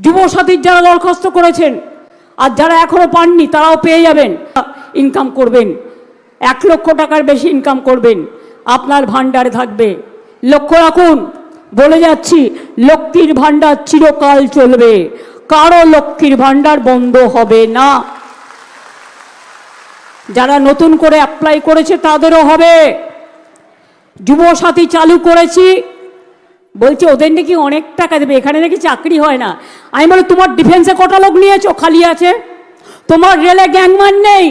যুবসাথীর যারা দরখাস্ত করেছেন আর যারা এখনো পাননি তারাও পেয়ে যাবেন। ইনকাম করবেন, 1 লক্ষ টাকার বেশি ইনকাম করবেন, আপনার ভান্ডারে থাকবে। লক্ষ্য রাখুন, বলে যাচ্ছি, লক্ষ্মীর ভান্ডার চিরকাল চলবে, কারো লক্ষ্মীর ভান্ডার বন্ধ হবে না। যারা নতুন করে অ্যাপ্লাই করেছে তাদেরও হবে। যুবসাথী চালু করেছি, বলছে ওদের নাকি অনেক টাকা দেবে, এখানে নাকি চাকরি হয় না। আমি বলি তোমার ডিফেন্সে কটা লোক নিয়েছো খালি আছে? তোমার রেলে গ্যাংম্যান নেই,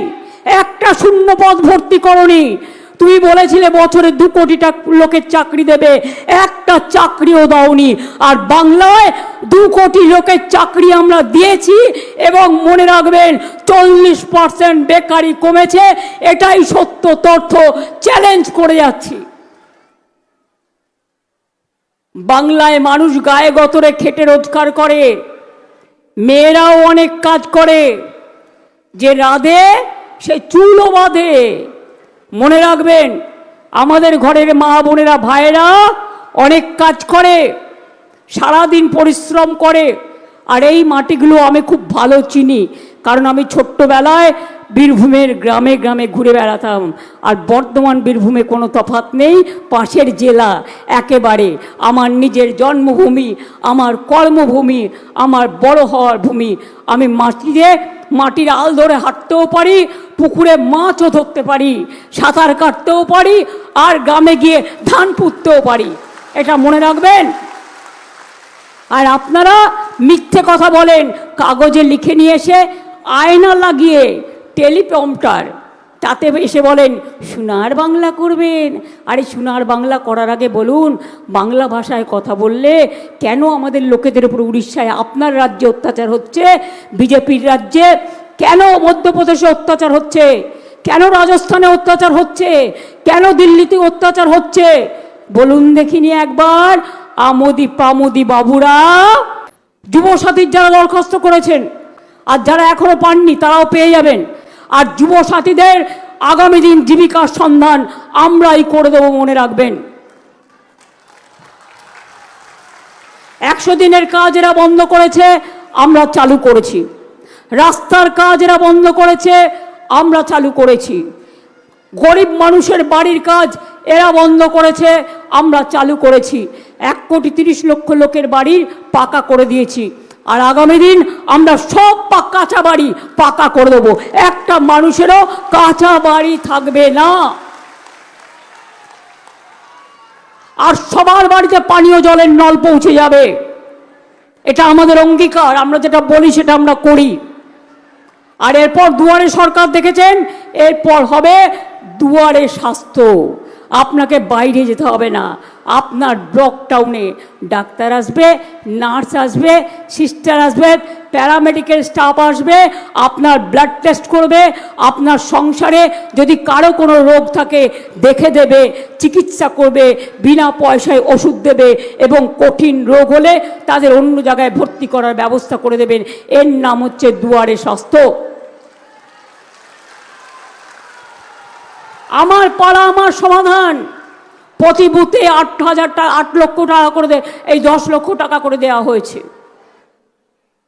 একটা শূন্য পদ ভর্তি করনি। তুমি বলেছিলে বছরে 2 কোটি লোকের চাকরি দেবে, একটা চাকরিও দাওনি। আর বাংলায় 2 কোটি লোকের চাকরি আমরা দিয়েছি। এবং মনে রাখবেন 40% বেকারি কমেছে, এটাই সত্য তথ্য, চ্যালেঞ্জ করে যাচ্ছি। বাংলায় মানুষ গায়ে গতরে খেটে রোজগার করে, মেয়েরাও অনেক কাজ করে, যে রাধে সে চুলও বাঁধে। মনে রাখবেন, আমাদের ঘরের মা বোনেরা ভাইয়েরা অনেক কাজ করে, সারাদিন পরিশ্রম করে। আর এই মাটিগুলো আমি খুব ভালো চিনি, কারণ আমি ছোট্টবেলায় বীরভূমের গ্রামে গ্রামে ঘুরে বেড়াতাম। আর বর্ধমান বীরভূমে কোনো তফাৎ নেই, পাশের জেলা একেবারে। আমার নিজের জন্মভূমি, আমার কর্মভূমি, আমার বড় হওয়ার ভূমি। আমি মাটির আল ধরে হাঁটতেও পারি, পুকুরে মাছও ধরতে পারি, সাঁতার কাটতেও পারি, আর গ্রামে গিয়ে ধান পুঁততেও পারি। এটা মনে রাখবেন। আর আপনারা মিথ্যে কথা বলেন, কাগজে লিখে নিয়ে এসে আয়না লাগিয়ে টেলিপ্রম্পটার, তাতে এসে বলেন সোনার বাংলা করবেন। আরে সোনার বাংলা করার আগে বলুন, বাংলা ভাষায় কথা বললে কেন আমাদের লোকেদের উপর উড়িষ্যায় আপনার রাজ্যে অত্যাচার হচ্ছে, বিজেপির রাজ্যে কেন মধ্যপ্রদেশে অত্যাচার হচ্ছে, কেন রাজস্থানে অত্যাচার হচ্ছে, কেন দিল্লিতে অত্যাচার হচ্ছে বলুন দেখিনি একবার। আমোদি পামোদি বাবুরা, যুবসাথীর যারা দরখাস্ত করেছেন আর যারা এখনো পাননি তারাও পেয়ে যাবেন। আর যুবসাথীদের আগামী দিন জীবিকার সন্ধান আমরাই করে দেব, মনে রাখবেন। 100 দিনের কাজ এরা বন্ধ করেছে, আমরা চালু করেছি। রাস্তার কাজ এরা বন্ধ করেছে, আমরা চালু করেছি। গরিব মানুষের বাড়ির কাজ এরা বন্ধ করেছে, আমরা চালু করেছি। 1,30,00,000 লোকের বাড়ির পাকা করে দিয়েছি। আর আগামী দিন আমরা সব কাঁচা বাড়ি পাকা করে দেবো, একটা মানুষেরও কাঁচা বাড়ি থাকবে না। আর সবার বাড়িতে পানীয় জলের নল পৌঁছে যাবে, এটা আমাদের অঙ্গীকার। আমরা যেটা বলি সেটা আমরা করি। আর এরপর দুয়ারে সরকার দেখেছেন, এরপর হবে দুয়ারে স্বাস্থ্য। আপনাকে বাইরে যেতে হবে না, আপনার ব্লক টাউনে ডাক্তার আসবে, নার্স আসবে, সিস্টার আসবে, প্যারামেডিক্যাল স্টাফ আসবে, আপনার ব্লাড টেস্ট করবে, আপনার সংসারে যদি কারো কোনো রোগ থাকে দেখে দেবে, চিকিৎসা করবে, বিনা পয়সায় ওষুধ দেবে, এবং কঠিন রোগ হলে তাদের অন্য জায়গায় ভর্তি করার ব্যবস্থা করে দেবেন। এর নাম হচ্ছে দুয়ারে স্বাস্থ্য। আমার পাড়া আমার সমাধান। প্রতি বুথে 8 লক্ষ টাকা করে এই 10 লক্ষ টাকা করে দেওয়া হয়েছে।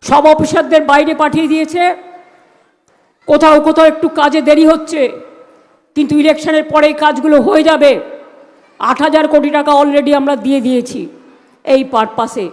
সব অফিসারদের বাইরে পাঠিয়ে দিয়েছে। কোথাও কোথাও একটু কাজে দেরি হচ্ছে, কিন্তু ইলেকশনের পরে এই কাজগুলো হয়ে যাবে। 8,000 কোটি টাকা অলরেডি আমরা দিয়ে দিয়েছি এই পারপাসে।